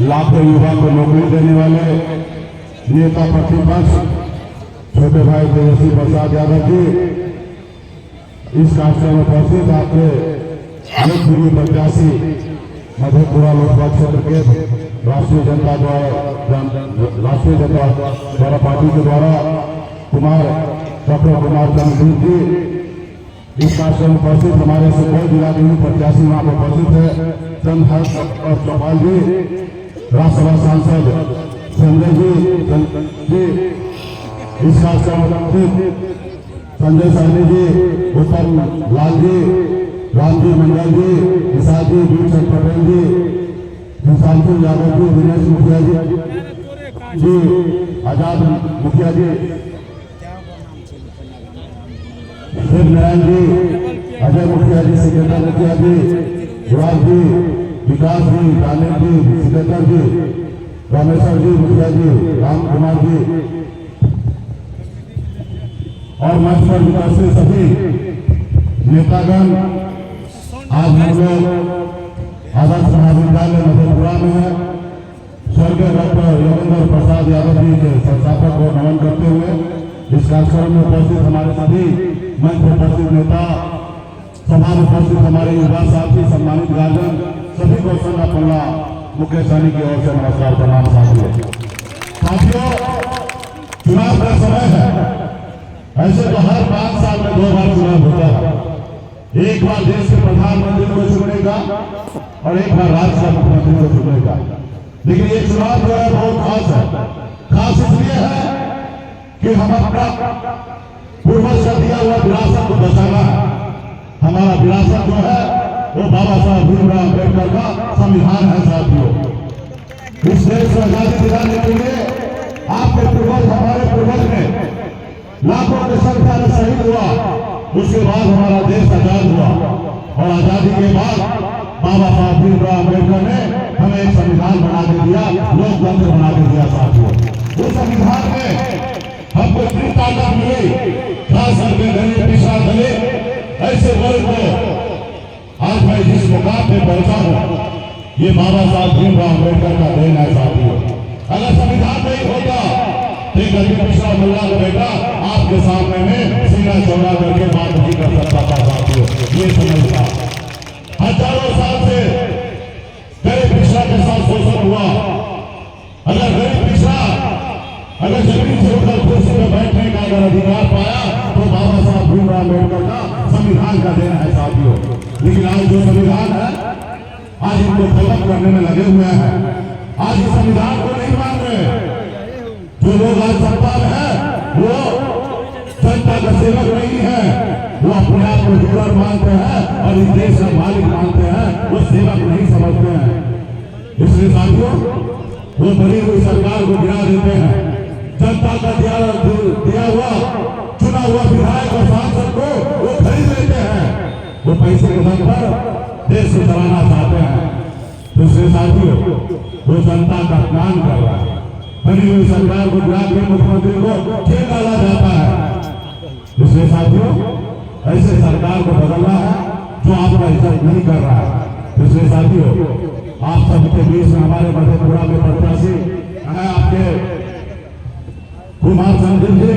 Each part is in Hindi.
लाखों युवा को नौकरी देने वाले नेता प्रतिपक्ष छोटे भाई तेजस्वी प्रसाद यादव जी इस कार्यक्रम में उपस्थित आपके लोकप्रिय प्रत्याशी मधेपुरा लोकसभा क्षेत्र के राष्ट्रीय जनता द्वारा पार्टी के द्वारा डॉक्टर कुमार चंद्र जी इस कार्यक्रम में उपस्थित हमारे सुपौल जिला के प्रत्याशी वहां पर उपस्थित है चंद्रहर्ष और चौपाल जी, राज्यसभा सांसद संजय जी इस कार्यक्रम में संजय सहनी जी, उत्तम लाल जी, रामजी मंडल जी, विशाल जी, भीमचंद पटेल जी, सुशांत यादव जी, दिनेश मुखिया जी, आजाद मुखिया जी, शिव नारायण जी, अजय मुखिया जी, सिकंदर मुखिया जी, गुलाब जी, विकास जी, दानिश जी, सिकंदर जी, रामेश्वर जी मुखिया जी, राम कुमार जी और मंच पर विकासशील सभी नेतागण आज हम लोग आदर्श महाविद्यालय मधेपुरा में है। स्वर्गीय डॉक्टर योगेंद्र प्रसाद यादव जी के संस्थापक को नमन करते हुए इस कार्यक्रम में उपस्थित हमारे सभी मंच पर उपस्थित नेता, सभा में उपस्थित हमारे युवा साथी, सम्मानित गार्जियन सभी को संघ पल्ला मुकेश सहनी की ओर से नमस्कार प्रणाम। साथियों चुनाव का समय है, ऐसे तो हर 5 साल में 2 बार चुनाव होता है। एक बार देश के प्रधानमंत्री को चुनने का और एक बार राज्य का मुख्यमंत्री को चुनने का। लेकिन ये चुनाव जो है बहुत खास है। खास इसलिए है कि हम अपना पूर्वज का दिया हुआ विरासत को बचाना है। हमारा विरासत जो है वो बाबा साहब भीमराव अम्बेडकर का संविधान है। साथियों इस देश को आजादी दिलाने के लिए आपके पूर्वज, हमारे पूर्वज ने लाखों की संख्या में शहीद हुआ। उसके बाद हमारा देश आजाद हुआ और आजादी के बाद बाबा साहब भीमराव अम्बेडकर ने हमें एक संविधान बना के दिया, लोकतंत्र बना के दिया। साथियों उस संविधान में हमको इतनी ताकत मिली, खास करके गरीब पिछड़ा दलित ऐसे वर्ग को आज मैं जिस मुकाम पे पहुंचा हूं ये बाबा साहब भीमराव अम्बेडकर का देन है। साथियों अगर संविधान नहीं होता तो गरीब पिछड़ा मुल्ला का बेटा आपके सामने में सीना चौड़ा करके बात नहीं कर सकता था। साथियों ये समझता हजारों साल से गरीब पिछड़ा के साथ शोषण हुआ। अगर गरीब पिछड़ा अगर जमीन से उठकर कुर्सी में बैठने का अगर अधिकार पाया तो बाबा साहब भीमराव अम्बेडकर का संविधान का देना है। साथियों लेकिन आज जो संविधान है आज इनको खत्म करने में लगे हुए हैं। आज इस संविधान को नहीं मान रहे। जो लोग आज सत्ता में है वो जनता का सेवक नहीं है, वो अपने आप को लीडर मानते हैं और इस देश का मालिक मानते हैं, वो सेवक नहीं समझते हैं। इसलिए साथियों वो बनी हुई सरकार को गिरा देते हैं। जनता का दिया हुआ चुना हुआ विधायक और सांसद को वो खरीद लेते हैं। वो पैसे के दम पर देश को चलाना चाहते हैं। दूसरे साथियों वो जनता का अपमान कर रहा है। बनी हुई सरकार को गिरा के मुख्यमंत्री को जेल डाला जाता है। दूसरे साथियों ऐसे सरकार को बदलना है जो आपका इज्जत नहीं कर रहा है। दूसरे साथियों आप सबके बीच में हमारे मधेपुरा में प्रत्याशी है आपके कुमार चंद्र जी,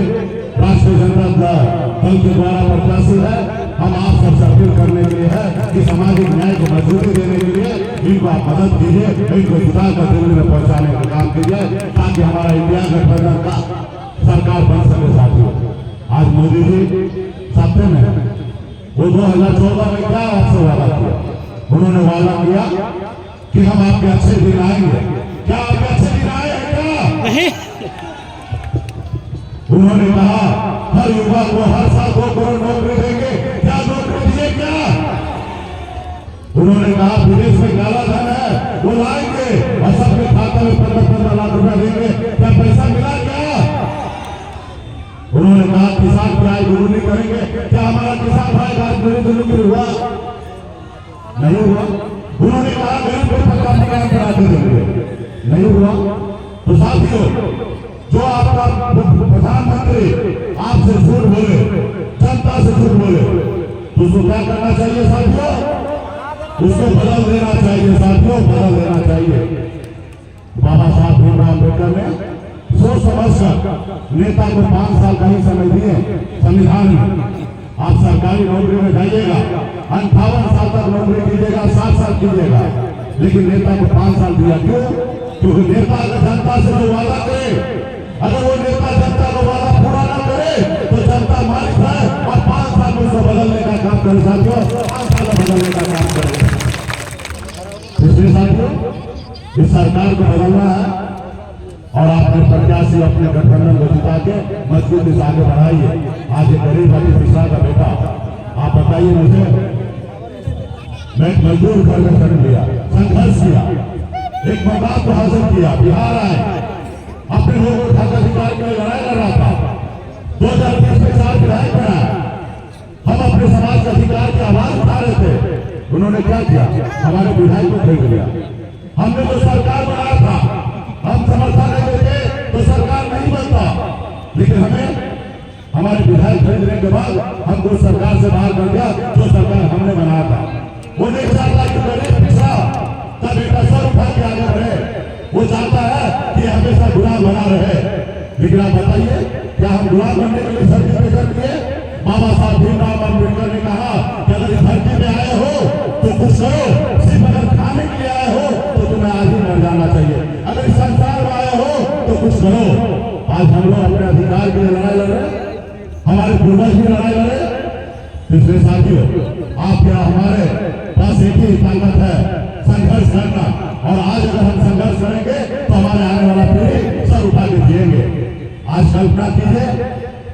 राष्ट्रीय जनता दल के द्वारा प्रत्याशी है। हम आप सबसे अपील करने के लिए है कि सामाजिक न्याय को मजबूती देने के लिए इनको आप मदद कीजिए, इनको जिता कर दिल्ली में पहुंचाने का काम कीजिए ताकि हमारा इंडिया गठबंधन का सरकार बन सके। साथियों आज मोदी जी सत्ता में वो 2014 में क्या आपसे वादा किया? उन्होंने वादा किया कि हम आपके अच्छे दिन आएंगे। क्या आपके अच्छे दिन आए हैं क्या? उन्होंने कहा हर युवा को हर साल 2 करोड़ नौकरी देंगे। क्या नौकरी दिए क्या? उन्होंने कहा विदेश में काला धन है वो लाएंगे और सबके खाते में 15-15 लाख रुपया देंगे। क्या पैसा मिला क्या? उन्होंने कहा किसान की आय दोगुनी करेंगे। क्या हमारा किसान भाई आज दोगुनी हुआ? नहीं हुआ। उन्होंने कहा गरीब को पक्का मकान करा देंगे। नहीं हुआ। तो साथियों जो आपका प्रधानमंत्री आपसे झूठ बोले, जनता से झूठ बोले तो उसको क्या करना चाहिए? साथियों उसको बदल देना चाहिए। साथियों बदल देना चाहिए। नेता को 5 साल का ही समय दिए संविधान में। आप सरकारी नौकरी में जाइएगा, 58 साल तक नौकरी कीजिएगा, 7 साल कीजिएगा, लेकिन नेता को 5 साल दिया। क्यों? क्योंकि नेता अगर जनता से जो वादा करे, अगर वो नेता जनता का वादा पूरा ना करे तो जनता मालिक है और 5 साल में उसको बदलने का काम करे। साथियों, 5 साल में बदलने का काम करे। इसलिए साथियों, इस सरकार को बदलना है और आपने प्रत्याशी अपने गठबंधन को जिता के मजबूती से आगे बढ़ाइए। आज एक गरीब अति पिछड़ा का बेटा, आप बताइए मुझे, मैं मजदूर घर में जन्म लिया, संघर्ष किया, एक मकान को हासिल किया, बिहार आए, अपने लोगों के हक अधिकार के लिए लड़ाई लड़ रहा था। 2020 में 4 विधायक बनाया, हम अपने समाज के अधिकार की आवाज उठा रहे थे। उन्होंने क्या किया? हमारे विधायक को खरीद लिया। हमने जो सरकार बनाया था, हम समर्थन नहीं देते तो सरकार नहीं बनता, लेकिन हमें हमारे विधायक खरीदने के बाद हमको सरकार से बाहर कर दिया जो सरकार हमने बनाया था। वो नहीं चाहता कि गरीब पिछड़ा का बेटा सर उठा के आगे बढ़े, वो चाहता है कि हमेशा गुलाम बना रहे। लेकिन आप बताइए, क्या हम गुलाम बनने के लिए सर्टिफिकेट दिए? बाबा साहब भीमराव अम्बेडकर ने कहा कि अगर इस धरती में आए हो तो कुछ करो, सिर्फ अगर खाने के लिए आए हो तो तुम्हें आज ही मर जाना चाहिए, अगर इस संसार में आए हो तो कुछ करो। आज हम लोग अपने अधिकार के लिए लड़ाई लड़ रहे, हमारे पूर्वज भी लड़ाई लड़े। इसलिए साथियों, आप क्या, हमारे पास एक ही ताकत है, संघर्ष करना। और आज अगर हम संघर्ष करेंगे तो हमारे आने वाला पीढ़ी सर उठा के जिएंगे। आज कल्पना कीजिए,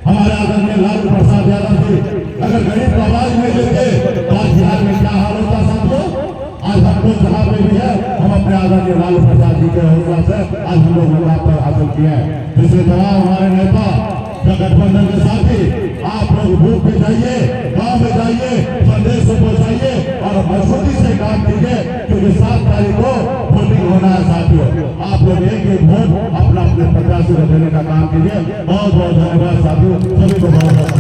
हमारे आदरणीय लालू प्रसाद यादव जी अगर गरीब को आवाज नहीं देते तो आज बिहार में क्या हाल होता साथियों। आज हम लोग जहाँ पे भी है, हम अपने आदरणीय लालू प्रसाद जी के हौसला से आज हम लोग मुकाम हासिल किए हैं। इसलिए तमाम हमारे नेता गठबंधन के साथी, आप लोग बूथ पे जाइए, गांव में जाइए, संदेश को पहुंचाइए और मजबूती से काम कीजिए, क्योंकि 7 तारीख को वोटिंग होना है साथियों। आप लोग एक वोट अपना अपने प्रत्याशी को देने का काम कीजिए। बहुत बहुत धन्यवाद साथियों, सभी को बहुत बहुत